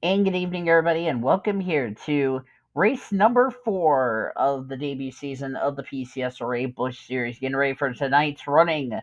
And good evening, everybody, and welcome here to race number 4 of the debut season of the PCSRA Busch Series. Getting ready for tonight's running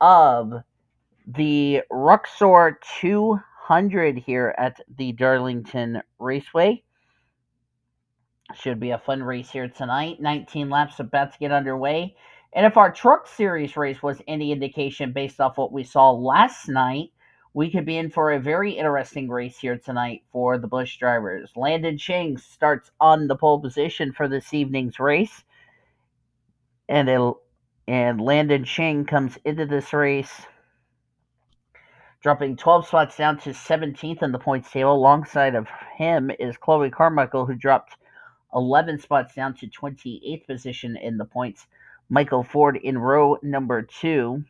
of the Ruxor 200 here at the Darlington Raceway. Should be a fun race here tonight. 19 laps about to get underway. And if our Truck Series race was any indication based off what we saw last night, we could be in for a very interesting race here tonight for the Busch drivers. Landon Chang starts on the pole position for this evening's race. And Landon Chang comes into this race dropping 12 spots down to 17th in the points table. Alongside of him is Chloe Carmichael, who dropped 11 spots down to 28th position in the points. Michael Ford in row number 2.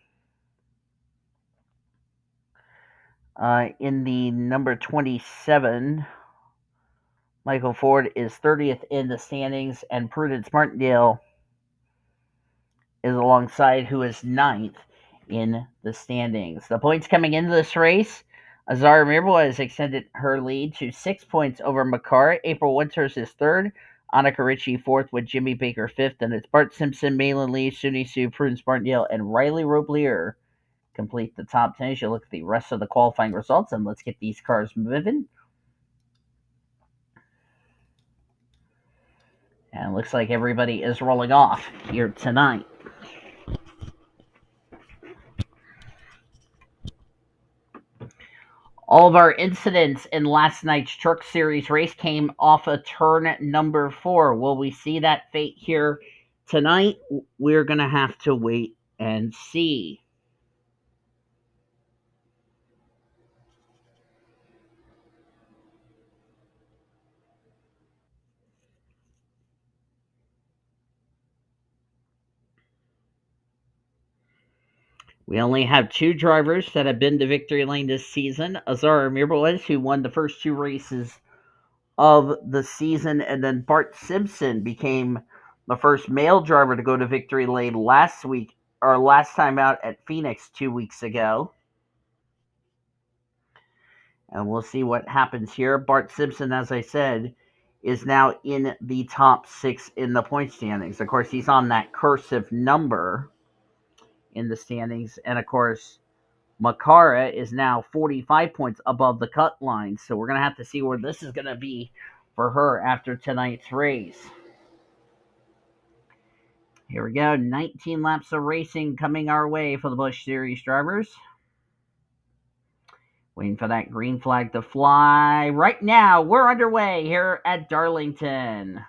In the number 27, Michael Ford is 30th in the standings, and Prudence Martindale is alongside, who is 9th in the standings. The points coming into this race: Azar Amirmoez extended her lead to 6 points over Makar. April Winters is 3rd. Annika Ricci 4th with Jimmy Baker 5th. And it's Bart Simpson, Malin Lee, S Hsu, Prudence Martindale, and R Roblyer complete the top 10 as you look at the rest of the qualifying results. And let's get these cars moving. And it looks like everybody is rolling off here tonight. All of our incidents in last night's Truck Series race came off of turn number 4. Will we see that fate here tonight? We're going to have to wait and see. We only have 2 drivers that have been to victory lane this season. Azar Amirmoez, who won the first 2 races of the season, and then Bart Simpson became the first male driver to go to victory lane last week, or last time out at Phoenix 2 weeks ago. And we'll see what happens here. Bart Simpson, as I said, is now in the top 6 in the point standings. Of course, he's on that cursive number in the standings. And of course, Makara is now 45 points above the cut line. So we're going to have to see where this is going to be for her after tonight's race. Here we go. 19 laps of racing coming our way for the Busch Series drivers. Waiting for that green flag to fly. Right now, we're underway here at Darlington.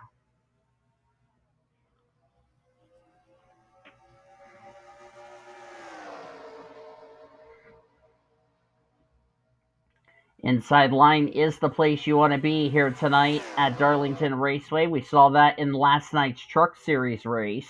Inside line is the place you want to be here tonight at Darlington Raceway. We saw that in last night's Truck Series race.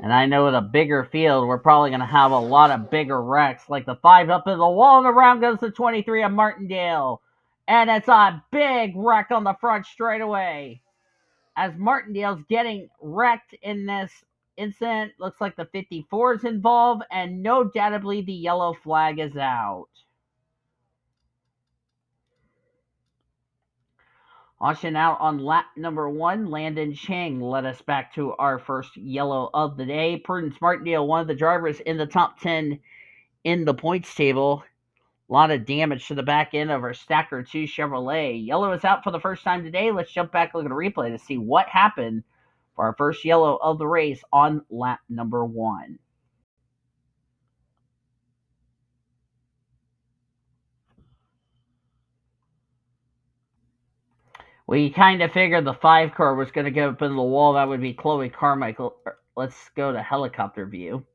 And I know with a bigger field, we're probably going to have a lot of bigger wrecks, like the 5 up in the wall, and around goes the 23 of Martindale. And it's a big wreck on the front straightaway, as Martindale's getting wrecked in this incident. Looks like the 54 is involved, and no doubtably the yellow flag is out. Auction out on lap number 1, Landon Chang led us back to our first yellow of the day. Prudence Martindale, one of the drivers in the top 10 in the points table. A lot of damage to the back end of our Stacker 2 Chevrolet. Yellow is out for the first time today. Let's jump back and look at a replay to see what happened for our first yellow of the race on lap number 1. We kind of figured the 5 car was going to go up into the wall. That would be Chloe Carmichael. Let's go to helicopter view.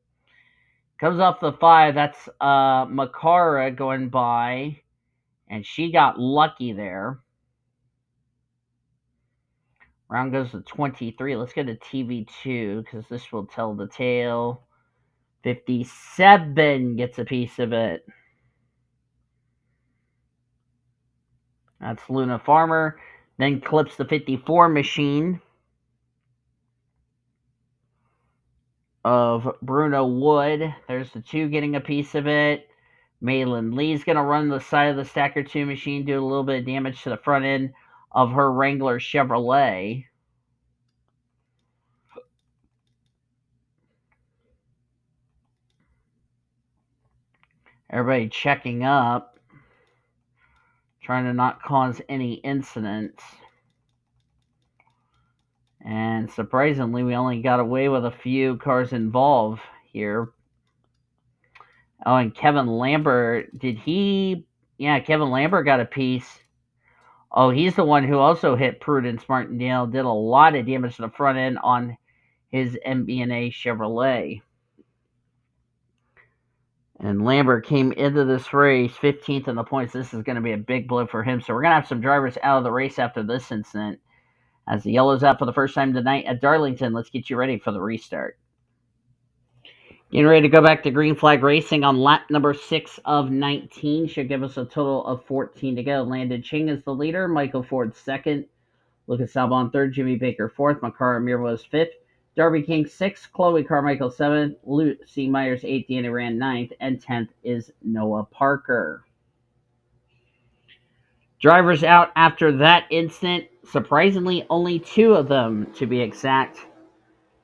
Comes off the 5. That's Makara going by, and she got lucky there. Round goes to 23. Let's go to TV2 because this will tell the tale. 57 gets a piece of it. That's Luna Farmer. Then clips the 54 machine. of Bruno Wood. There's the two getting a piece of it. Malin Lee's going to run the side of the Stacker 2 machine, do a little bit of damage to the front end of her Wrangler Chevrolet. Everybody checking up, trying to not cause any incidents. And surprisingly, we only got away with a few cars involved here. Oh, and Kevin Lambert, did he? Yeah, Kevin Lambert got a piece. Oh, he's the one who also hit Prudence Martindale, did a lot of damage to the front end on his MB&A Chevrolet. And Lambert came into this race 15th in the points. This is going to be a big blow for him. So we're going to have some drivers out of the race after this incident. As the yellow's out for the first time tonight at Darlington, let's get you ready for the restart. Getting ready to go back to green flag racing on lap number 6 of 19. Should give us a total of 14 to go. Landon Ching is the leader. Michael Ford second. Lucas Albon third. Jimmy Baker fourth. Makara Amirmoez fifth. Darby King sixth. Chloe Carmichael seventh. Lucy Myers eighth. Danny Rand ninth. And 10th is Noah Parker. Drivers out after that incident. Surprisingly, only 2 of them to be exact.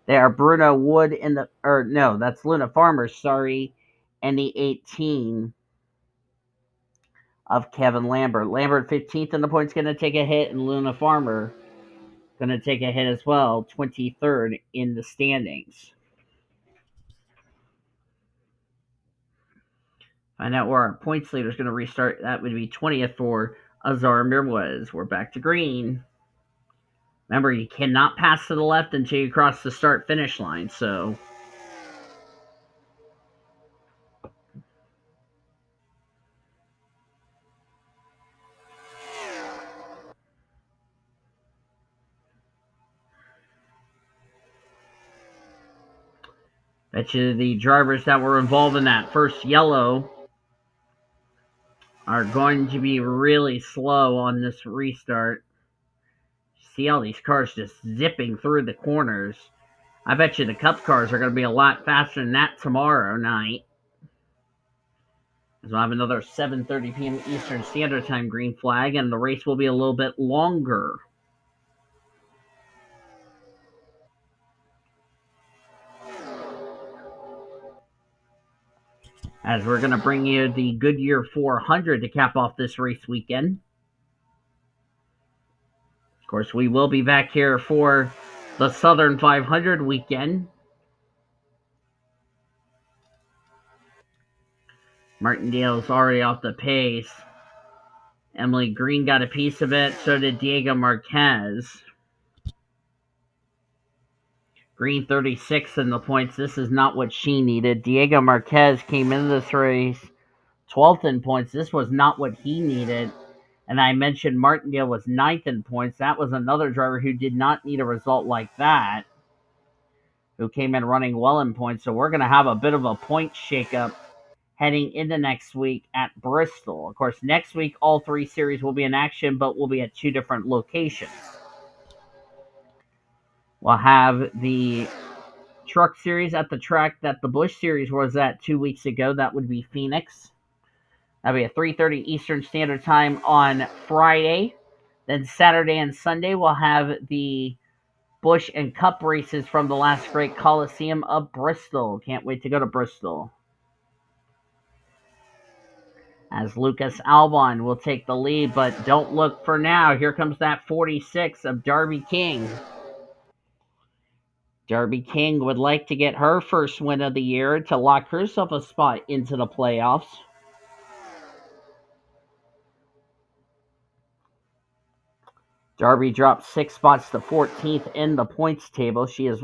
They are Bruno Wood that's Luna Farmer, sorry, and the 18 of Kevin Lambert. Lambert 15th in the points, going to take a hit, and Luna Farmer going to take a hit as well, 23rd in the standings. Find out where our points leader is going to restart. That would be 20th for Azar Amirmoez. We're back to green. Remember, you cannot pass to the left until you cross the start-finish line, so bet you the drivers that were involved in that first yellow are going to be really slow on this restart. See all these cars just zipping through the corners. I bet you the Cup cars are going to be a lot faster than that tomorrow night. As we'll have another 7:30 p.m. Eastern Standard Time green flag, and the race will be a little bit longer. As we're going to bring you the Goodyear 400 to cap off this race weekend. Of course, we will be back here for the Southern 500 weekend. Martindale's already off the pace. Emily Green got a piece of it. So did Diego Marquez. Green 36 in the points. This is not what she needed. Diego Marquez came into this race 12th in points. This was not what he needed. And I mentioned Martindale was 9th in points. That was another driver who did not need a result like that, who came in running well in points. So we're going to have a bit of a point shakeup heading into next week at Bristol. Of course, next week, all 3 series will be in action, but will be at 2 different locations. We'll have the Truck Series at the track that the Busch Series was at 2 weeks ago. That would be Phoenix. That'll be at 3:30 Eastern Standard Time on Friday. Then Saturday and Sunday, we'll have the Busch and Cup races from the last great Coliseum of Bristol. Can't wait to go to Bristol. As Lucas Albon will take the lead, but don't look for now. Here comes that 46 of Darby King. Darby King would like to get her first win of the year to lock herself a spot into the playoffs. Darby dropped 6 spots to 14th in the points table. She is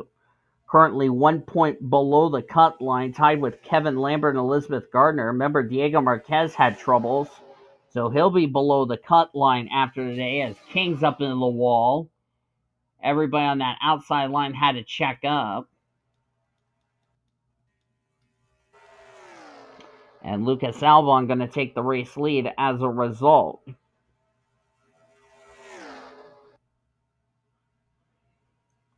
currently 1 point below the cut line, tied with Kevin Lambert and Elizabeth Gardner. Remember, Diego Marquez had troubles, so he'll be below the cut line after today as King's up into the wall. Everybody on that outside line had to check up. And Lucas Albon going to take the race lead as a result.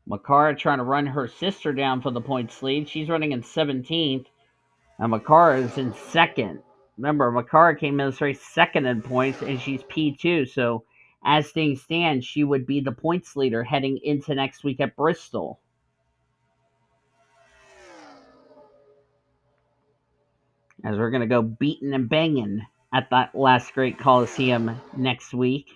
Makara trying to run her sister down for the points lead. She's running in 17th, and Makara is in second. Remember, Makara came in this race second in points, and she's P2. So, as things stand, she would be the points leader heading into next week at Bristol. As we're going to go beating and banging at that last great Coliseum next week.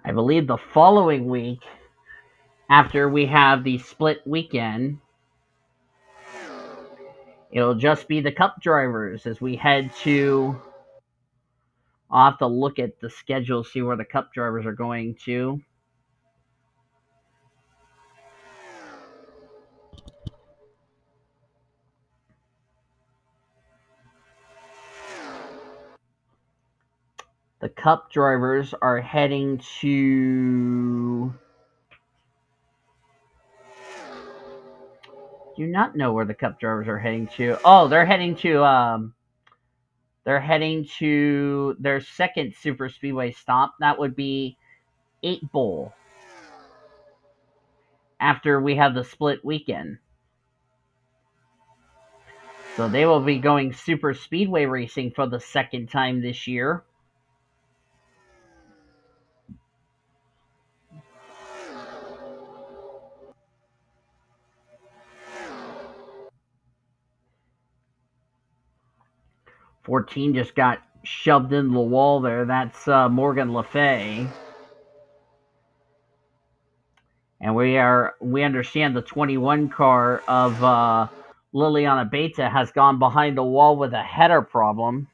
I believe the following week, after we have the split weekend, it'll just be the Cup drivers as we head to. I'll have to look at the schedule, see where the Cup drivers are going to. The Cup drivers are heading to. Do not know where the Cup drivers are heading to. Oh, they're heading to. They're heading to their second super speedway stop. That would be 8 Bowl. After we have the split weekend. So they will be going super speedway racing for the second time this year. "14" just got shoved into the wall there. That's Morgan Le Fay. And we understand the 21 car of Liliana Beta has gone behind the wall with a header problem.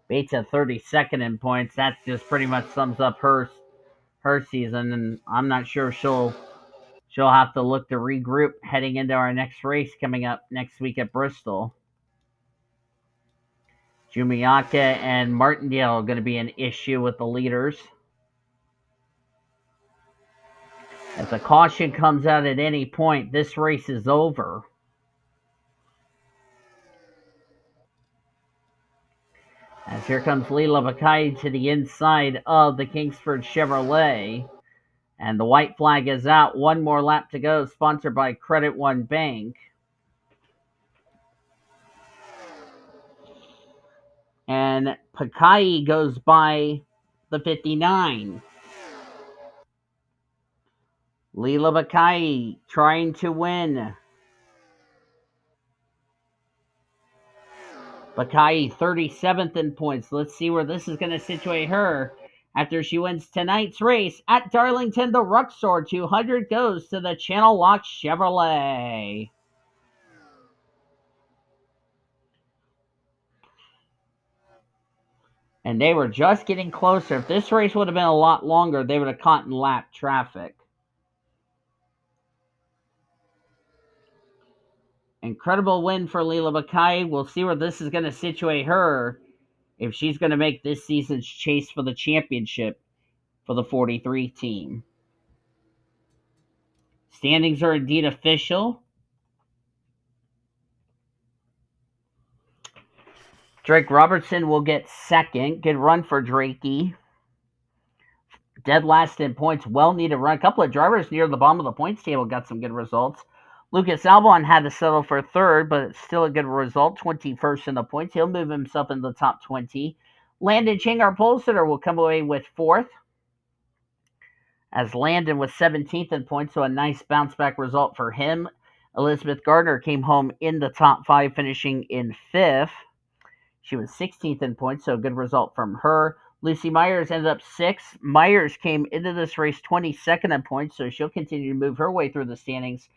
Beta 32nd in points. That just pretty much sums up her season, and I'm not sure she'll have to look to regroup heading into our next race coming up next week at Bristol. Jumiaka and Martindale are going to be an issue with the leaders. If the caution comes out at any point, this race is over. As here comes Leela Bakai to the inside of the Kingsford Chevrolet. And the white flag is out. One more lap to go, sponsored by Credit One Bank. And Pakai goes by the 59. Leela Bakai trying to win. Bakai 37th in points. Let's see where this is going to situate her. After she wins tonight's race at Darlington, the Ruxor 200 goes to the Channel Lock Chevrolet. And they were just getting closer. If this race would have been a lot longer, they would have caught in lap traffic. Incredible win for Leela Bakai. We'll see where this is going to situate her if she's going to make this season's chase for the championship for the 43 team. Standings are indeed official. Drake Robertson will get second. Good run for Drakey. Dead last in points. Well needed run. A couple of drivers near the bottom of the points table got some good results. Lucas Albon had to settle for third, but still a good result. 21st in the points. He'll move himself in the top 20. Landon Chang, our pole sitter, will come away with fourth, as Landon was 17th in points, so a nice bounce back result for him. Elizabeth Gardner came home in the top 5, finishing in 5th. She was 16th in points, so a good result from her. Lucy Myers ended up 6th. Myers came into this race 22nd in points, so she'll continue to move her way through the standings.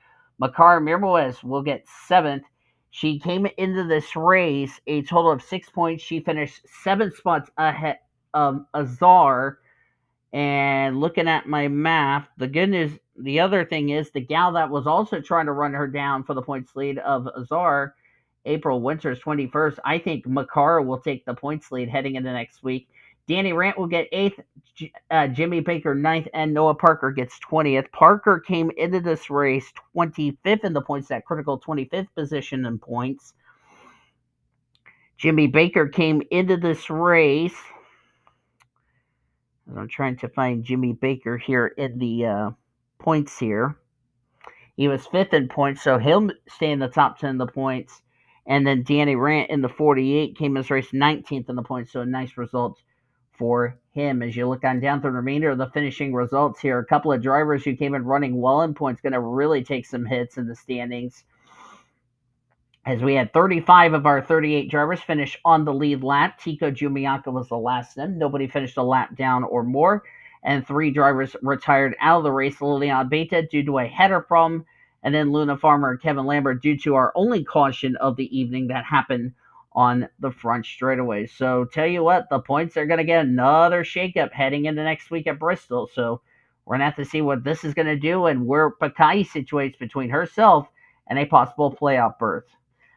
Annika Ricci will get 7th. She came into this race a total of 6 points. She finished 7 spots ahead of Azar. And looking at my math, the good news, the other thing is the gal that was also trying to run her down for the points lead of Azar, April Winters 21st. I think Makara will take the points lead heading into next week. Danny Rant will get 8th, Jimmy Baker 9th, and Noah Parker gets 20th. Parker came into this race 25th in the points, that critical 25th position in points. Jimmy Baker came into this race. I'm trying to find Jimmy Baker here in the points here. He was 5th in points, so he'll stay in the top 10 in the points. And then Danny Rant in the 48 came as race 19th in the points, so a nice result for him. As you look on down through the remainder of the finishing results here, a couple of drivers who came in running well in points going to really take some hits in the standings. As we had 35 of our 38 drivers finish on the lead lap. Tico Jumiaka was the last in. Nobody finished a lap down or more. And 3 drivers retired out of the race. Liliana Beta due to a header problem. And then Luna Farmer and Kevin Lambert due to our only caution of the evening that happened on the front straightaway. So tell you what, the points are going to get another shakeup heading into next week at Bristol. So we're going to have to see what this is going to do and where Pelekai situates between herself and a possible playoff berth.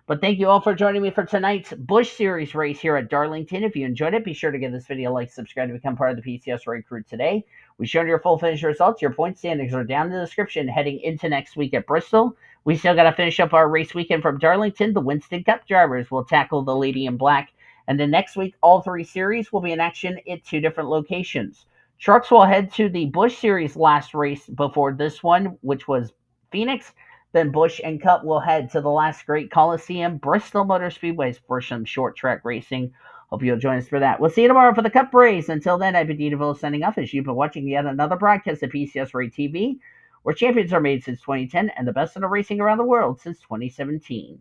But thank you all for joining me for tonight's Busch Series race here at Darlington. If you enjoyed it, be sure to give this video a like, subscribe to become part of the PCSRA crew today. We showed your full finish results. Your point standings are down in the description heading into next week at Bristol. We still got to finish up our race weekend from Darlington. The Winston Cup drivers will tackle the Lady in Black. And then next week, all 3 series will be in action at 2 different locations. Trucks will head to the Busch Series last race before this one, which was Phoenix. Then Busch and Cup will head to the last great Coliseum, Bristol Motor Speedways, for some short track racing. Hope you'll join us for that. We'll see you tomorrow for the Cup race. Until then, I've been DeVille signing off as you've been watching yet another broadcast of PCSRA TV, where champions are made since 2010 and the best in the racing around the world since 2017.